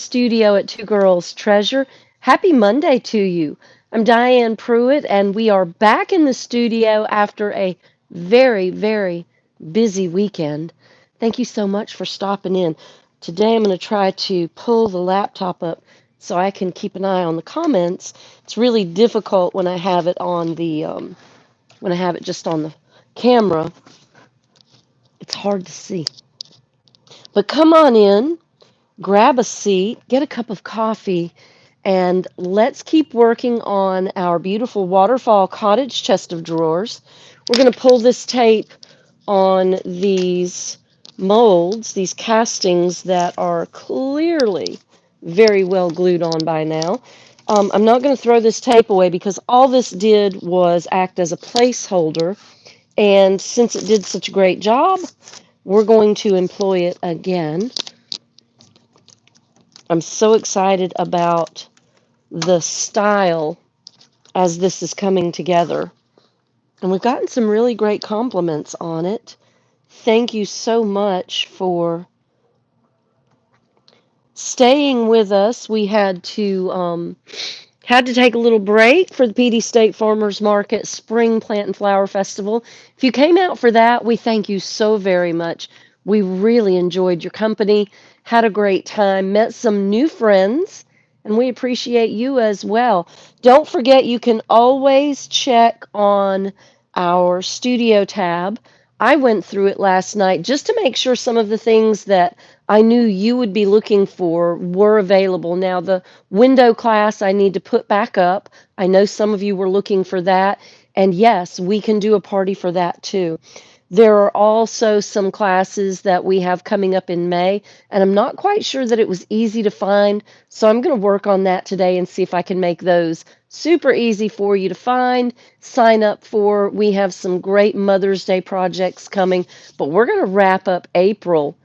studio at Two Girls Treasure. Happy Monday to you. I'm Diane Pruitt, and we are back in the studio after a very, very busy weekend. Thank you so much for stopping in. Today I'm going to try to pull the laptop up so I can keep an eye on the comments. It's really difficult when I have it on the when I have it just on the camera. It's hard to see. But come on in, grab a seat, get a cup of coffee, and let's keep working on our beautiful waterfall cottage chest of drawers. We're going to pull this tape on these molds, these castings that are clearly very well glued on by now. I'm not going to throw this tape away because all this did was act as a placeholder, and since it did such a great job, we're going to employ it again. I'm so excited about the style as this is coming together. And we've gotten some really great compliments on it. Thank you so much for staying with us. We had to take a little break for the PD State Farmers Market Spring Plant and Flower Festival. If you came out for that, we thank you so very much. We really enjoyed your company, had a great time, met some new friends, and we appreciate you as well. Don't forget, you can always check on our studio tab. I went through it last night just to make sure some of the things that I knew you would be looking for were available. Now, the window class I need to put back up. I know some of you were looking for that. And yes, we can do a party for that too. There are also some classes that we have coming up in May, and I'm not quite sure that it was easy to find. So I'm going to work on that today and see if I can make those super easy for you to find, sign up for. We have some great Mother's Day projects coming, but we're going to wrap up April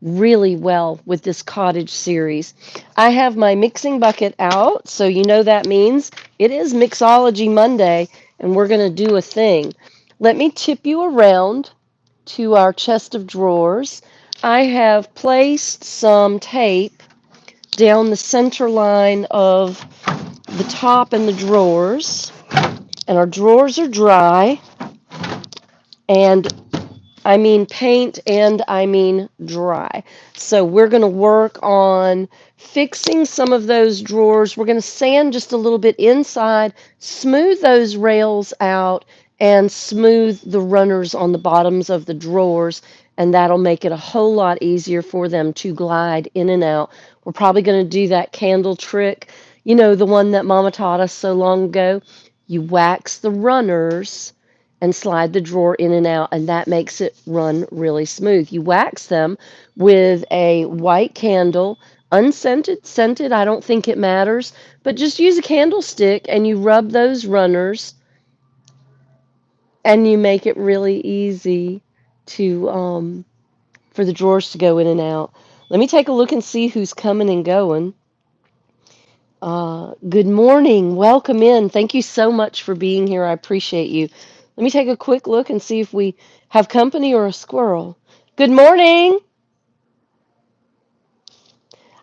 really well with this cottage series. I have my mixing bucket out, so you know that means it is Mixology Monday, and we're going to do a thing. Let me tip you around to our chest of drawers. I have placed some tape down the center line of the top and the drawers, and our drawers are dry, and I mean paint and I mean dry. So we're going to work on fixing some of those drawers. We're going to sand just a little bit inside, smooth those rails out, and smooth the runners on the bottoms of the drawers. And that'll make it a whole lot easier for them to glide in and out. We're probably going to do that candle trick, you know, the one that Mama taught us so long ago. You wax the runners and slide the drawer in and out, and that makes it run really smooth. You wax them with a white candle, unscented, scented, I don't think it matters, but just use a candlestick and you rub those runners and you make it really easy to for the drawers to go in and out. Let me take a look and see who's coming and going. Good morning. Welcome in. Thank you so much for being here. I appreciate you. Let me take a quick look and see if we have company or a squirrel. Good morning.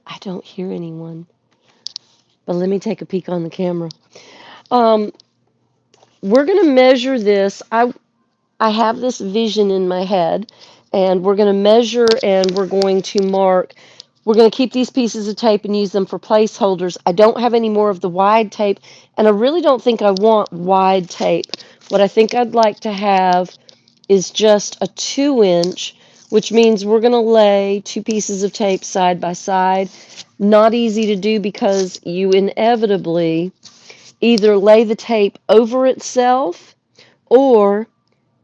I don't hear anyone, but let me take a peek on the camera. Um, we're going to measure this. I have this vision in my head, and we're going to measure and we're going to mark. We're going to keep these pieces of tape and use them for placeholders. I don't have any more of the wide tape, and I really don't think I want wide tape. What I think I'd like to have is just a 2-inch, which means we're going to lay two pieces of tape side by side. Not easy to do because you inevitably either lay the tape over itself or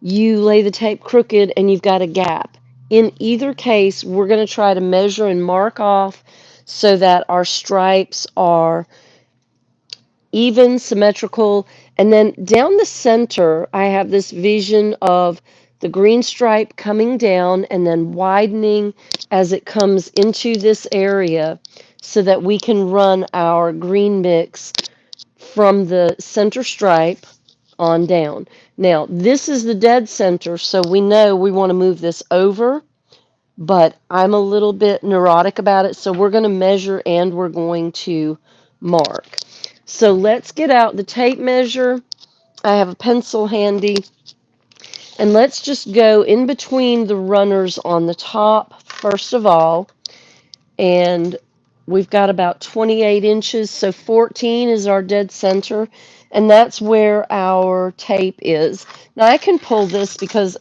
you lay the tape crooked and you've got a gap. In either case, we're going to try to measure and mark off so that our stripes are even, symmetrical. And then down the center, I have this vision of the green stripe coming down and then widening as it comes into this area so that we can run our green mix from the center stripe on down. Now, this is the dead center, so we know we want to move this over but I'm a little bit neurotic about it, so we're going to measure and we're going to mark. So let's get out the tape measure. I have a pencil handy, and let's just go in between the runners on the top first of all, and we've got about 28 inches, so 14 is our dead center, and that's where our tape is. Now I can pull this because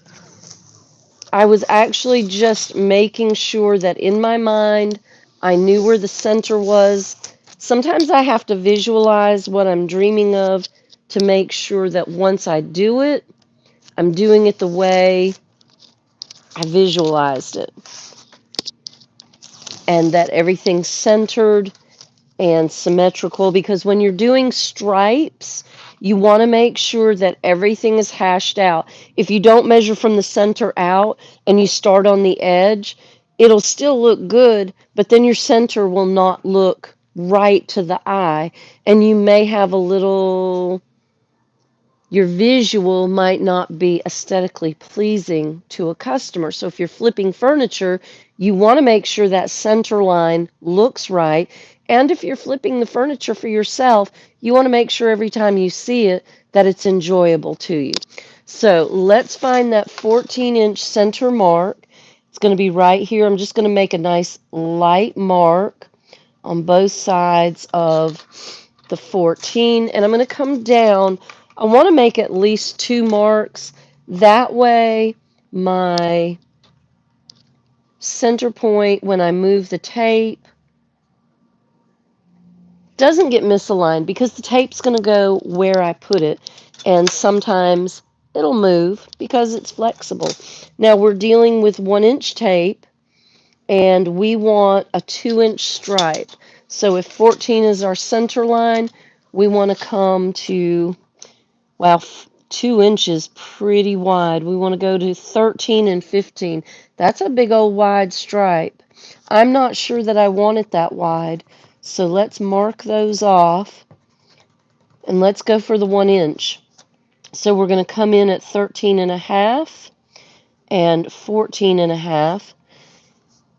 I was actually just making sure that in my mind I knew where the center was. Sometimes I have to visualize what I'm dreaming of to make sure that once I do it, I'm doing it the way I visualized it and that everything's centered and symmetrical, because when you're doing stripes, you want to make sure that everything is hashed out. If you don't measure from the center out and you start on the edge, it'll still look good, but then your center will not look right to the eye, and you may have a little, your visual might not be aesthetically pleasing to a customer. So if you're flipping furniture, you want to make sure that center line looks right. And if you're flipping the furniture for yourself, you want to make sure every time you see it that it's enjoyable to you. So let's find that 14-inch center mark. It's going to be right here. I'm just going to make a nice light mark on both sides of the 14, and I'm going to come down. I want to make at least 2 marks. That way my center point, when I move the tape, doesn't get misaligned, because the tape's going to go where I put it, and sometimes it'll move because it's flexible. Now we're dealing with 1-inch tape, and we want a 2-inch stripe. So if 14 is our center line, we want to come to, well, 2 inches pretty wide. We want to go to 13 and 15. That's a big old wide stripe. I'm not sure that I want it that wide, so let's mark those off, and let's go for the 1 inch. So we're going to come in at 13 and a half and 14 and a half,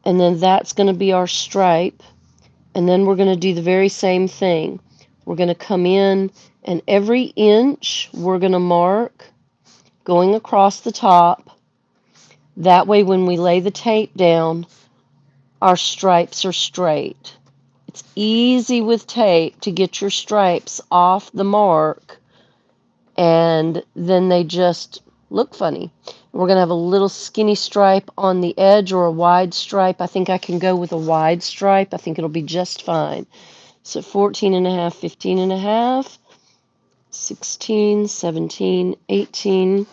and then that's going to be our stripe. And then we're going to do the very same thing. We're going to come in, and every inch we're going to mark going across the top. That way when we lay the tape down, our stripes are straight. It's easy with tape to get your stripes off the mark, and then they just look funny. We're going to have a little skinny stripe on the edge, or a wide stripe. I think I can go with a wide stripe. I think it'll be just fine. So 14 and a half, 15 and a half, 16, 17, 18,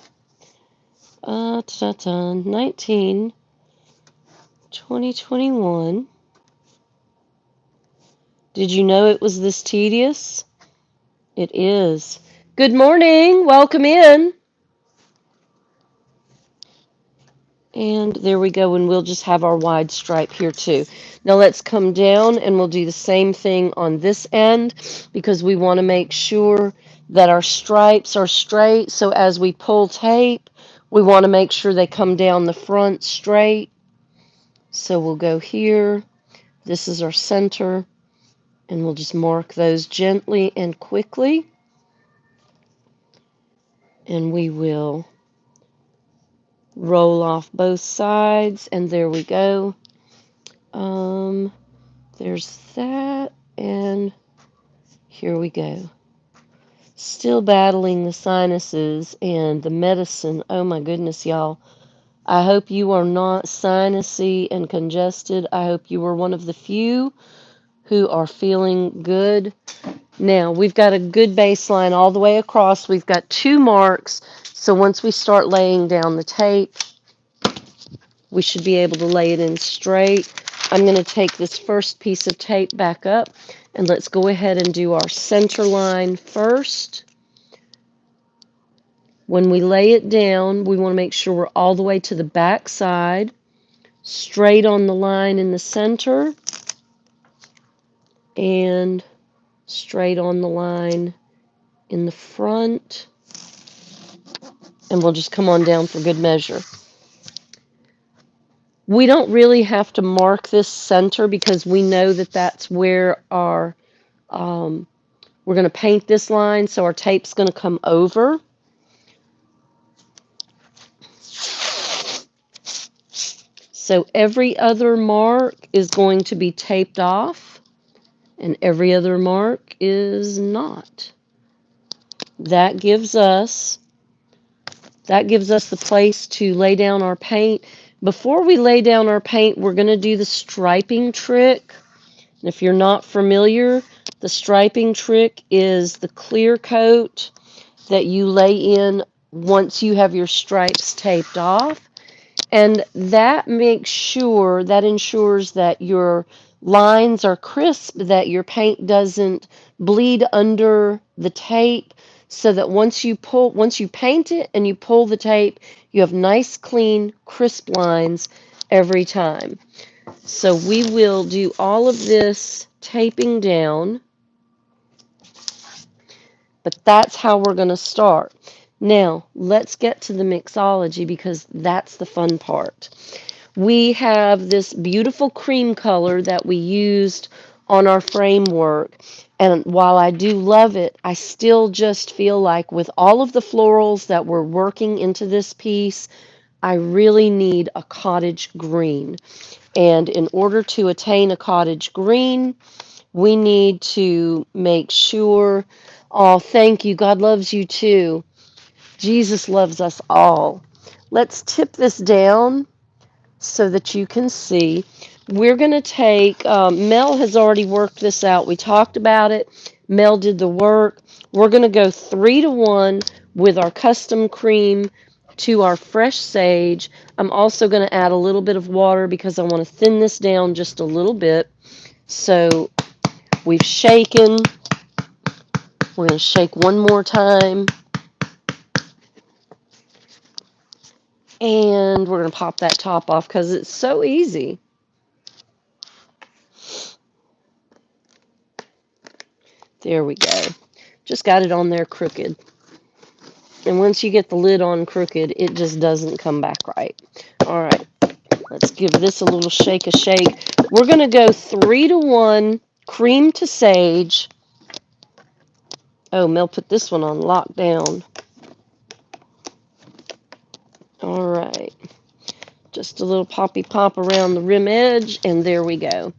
19, 20, 21. Did you know it was this tedious? It is. Good morning. Welcome in. And there we go, and we'll just have our wide stripe here too. Now let's come down, and we'll do the same thing on this end, because we want to make sure that our stripes are straight. So as we pull tape, we want to make sure they come down the front straight. So we'll go here. This is our center, and we'll just mark those gently and quickly. And we will roll off both sides, and there we go. There's that, and here we go. Still battling the sinuses and the medicine. Oh my goodness, y'all. I hope you are not sinusy and congested. I hope you are one of the few who are feeling good. Now, we've got a good baseline all the way across. We've got 2 marks, so once we start laying down the tape, we should be able to lay it in straight. I'm going to take this first piece of tape back up, and let's go ahead and do our center line first. When we lay it down, we want to make sure we're all the way to the back side, straight on the line in the center, and straight on the line in the front. And we'll just come on down for good measure. We don't really have to mark this center because we know that that's where our, we're going to paint this line, so our tape's going to come over. So every other mark is going to be taped off, and every other mark is not. That gives us the place to lay down our paint. Before we lay down our paint, we're going to do the striping trick. And if you're not familiar, the striping trick is the clear coat that you lay in once you have your stripes taped off. And that ensures that your lines are crisp, that your paint doesn't bleed under the tape, so that once you paint it and you pull the tape, you have nice, clean, crisp lines every time. So we will do all of this taping down, but that's how we're going to start. Now, let's get to the mixology because that's the fun part. We have this beautiful cream color that we used on our framework, and while I do love it, I still just feel like with all of the florals that we're working into this piece, I really need a cottage green. And in order to attain a cottage green, we need to make sure, oh, thank you, God loves you too. Jesus loves us all. Let's tip this down so that you can see. We're going to take, Mel has already worked this out. We talked about it. Mel did the work. We're going to go 3-to-1 with our custom cream to our fresh sage. I'm also going to add a little bit of water because I want to thin this down just a little bit. So we've shaken. We're going to shake one more time. And we're going to pop that top off because it's so easy. There we go. Just got it on there crooked. And once you get the lid on crooked, it just doesn't come back right. All right, let's give this a little shake. We're going to go 3-to-1 cream to sage. Oh, Mel put this one on lockdown. All right. Just a little poppy pop around the rim edge, and there we go.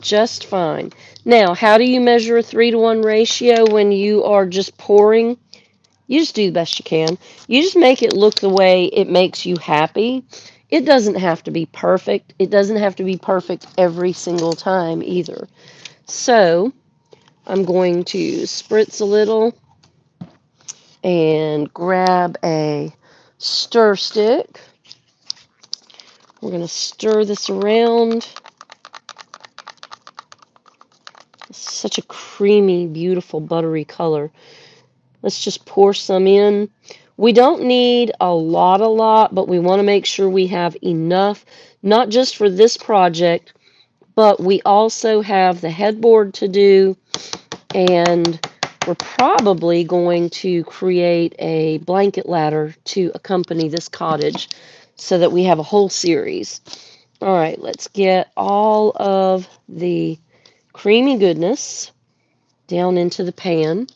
Just fine. Now, how do you measure a 3-to-1 ratio when you are just pouring? You just do the best you can. You just make it look the way it makes you happy. It doesn't have to be perfect. It doesn't have to be perfect every single time either. So I'm going to spritz a little and grab a stir stick. We're going to stir this around. It's such a creamy, beautiful, buttery color. Let's just pour some in. We don't need a lot, but we want to make sure we have enough, not just for this project, but we also have the headboard to do, and we're probably going to create a blanket ladder to accompany this cottage so that we have a whole series. All right, let's get all of the creamy goodness down into the pan.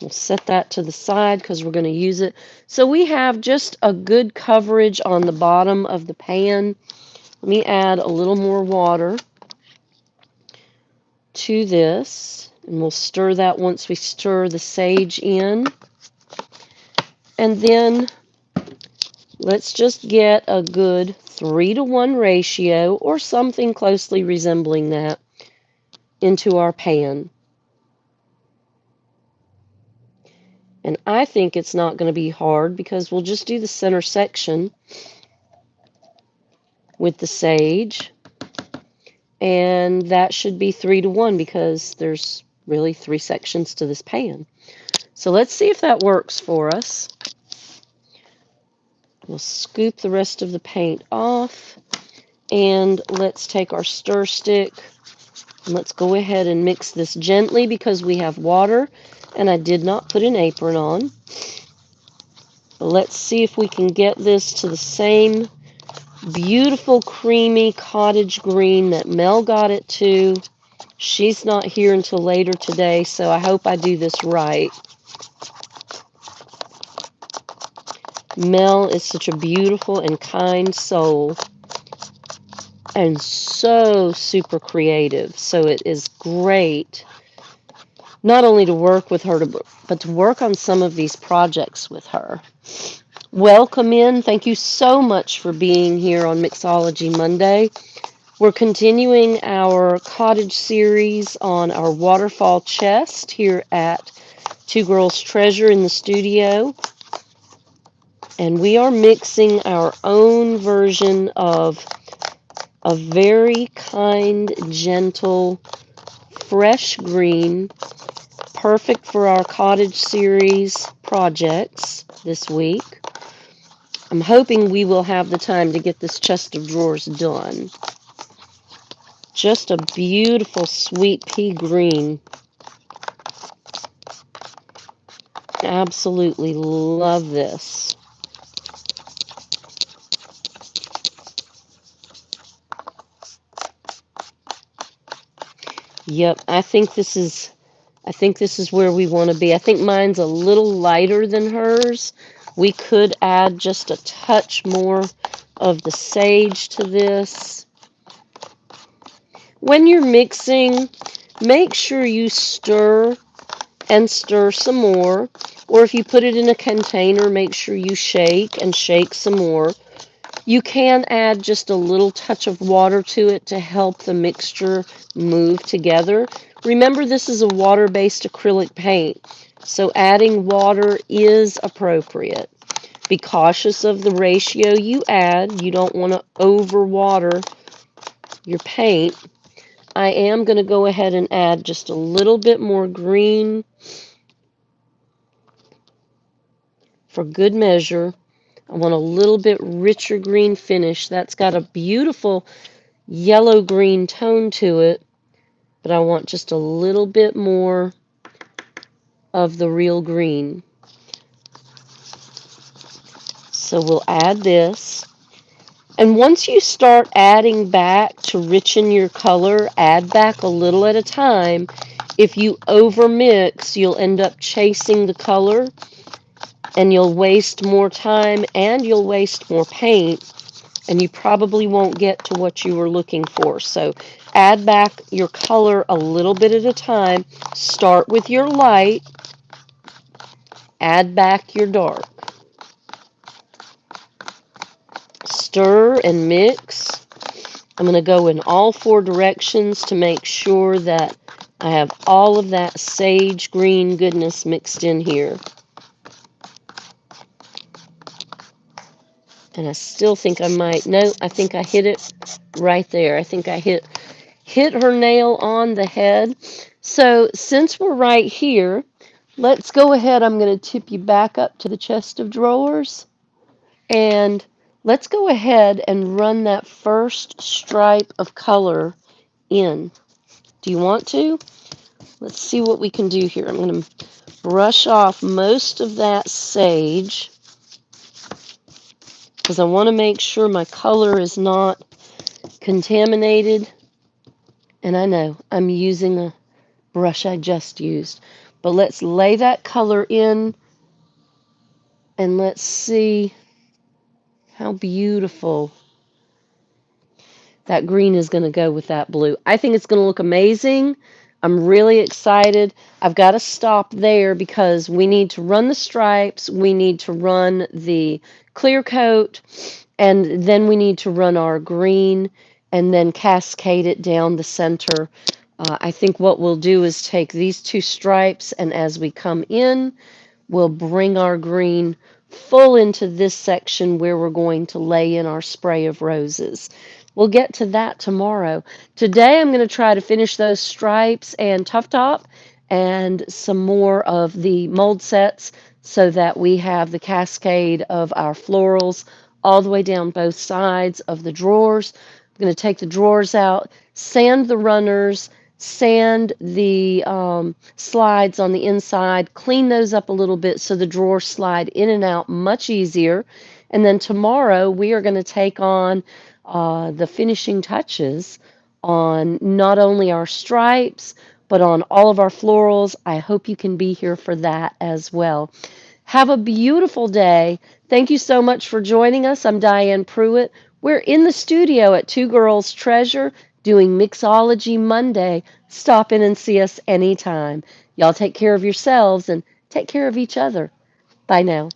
We'll set that to the side because we're going to use it. So we have just a good coverage on the bottom of the pan. Let me add a little more water to this, and we'll stir that once we stir the sage in. And then let's just get a good 3-to-1 ratio or something closely resembling that into our pan. And I think it's not going to be hard because we'll just do the center section with the sage. And that should be 3-to-1 because there's really 3 sections to this pan. So let's see if that works for us. We'll scoop the rest of the paint off. And let's take our stir stick. And let's go ahead and mix this gently because we have water. And I did not put an apron on. But let's see if we can get this to the same Beautiful, creamy cottage green that Mel got it to. She's not here until later today, so I hope I do this right. Mel is such a beautiful and kind soul and so super creative. So it is great not only to work with her, but to work on some of these projects with her. Welcome in. Thank you so much for being here on Mixology Monday. We're continuing our cottage series on our waterfall chest here at Two Girls Treasure in the studio. And we are mixing our own version of a very kind, gentle, fresh green, perfect for our cottage series projects this week. I'm hoping we will have the time to get this chest of drawers done. Just a beautiful sweet pea green. Absolutely love this. Yep, I think this is where we want to be. I think mine's a little lighter than hers. We could add just a touch more of the sage to this. When you're mixing, make sure you stir and stir some more. Or if you put it in a container, make sure you shake and shake some more. You can add just a little touch of water to it to help the mixture move together. Remember, this is a water-based acrylic paint, so adding water is appropriate. Be cautious of the ratio you add. You don't want to overwater your paint. I am going to go ahead and add just a little bit more green for good measure. I want a little bit richer green finish. That's got a beautiful yellow-green tone to it, but I want just a little bit more of the real green. So we'll add this. And once you start adding back to richen your color, add back a little at a time. If you overmix, you'll end up chasing the color, and you'll waste more time and you'll waste more paint, and you probably won't get to what you were looking for. So add back your color a little bit at a time. Start with your light, add back your dark. Stir and mix. I'm going to go in all four directions to make sure that I have all of that sage green goodness mixed in here. And I still think I might, no, I think I hit it right there. I think I hit her nail on the head. So since we're right here, let's go ahead. I'm going to tip you back up to the chest of drawers. And let's go ahead and run that first stripe of color in. Do you want to? Let's see what we can do here. I'm going to brush off most of that sage because I want to make sure my color is not contaminated. And I know I'm using a brush I just used. But let's lay that color in and let's see how beautiful that green is going to go with that blue. I think it's going to look amazing. I'm really excited. I've got to stop there because we need to run the stripes, we need to run the clear coat, and then we need to run our green and then cascade it down the center. I think what we'll do is take these two stripes, and as we come in, we'll bring our green full into this section where we're going to lay in our spray of roses. We'll get to that tomorrow. Today I'm going to try to finish those stripes and Tough Top and some more of the mold sets so that we have the cascade of our florals all the way down both sides of the drawers. I'm going to take the drawers out, sand the runners, sand the slides on the inside, clean those up a little bit so the drawers slide in and out much easier. And then tomorrow we are going to take on the finishing touches on not only our stripes, but on all of our florals. I hope you can be here for that as well. Have a beautiful day. Thank you so much for joining us. I'm Diane Pruitt. We're in the studio at Two Girls Treasure doing Mixology Monday. Stop in and see us anytime. Y'all take care of yourselves and take care of each other. Bye now.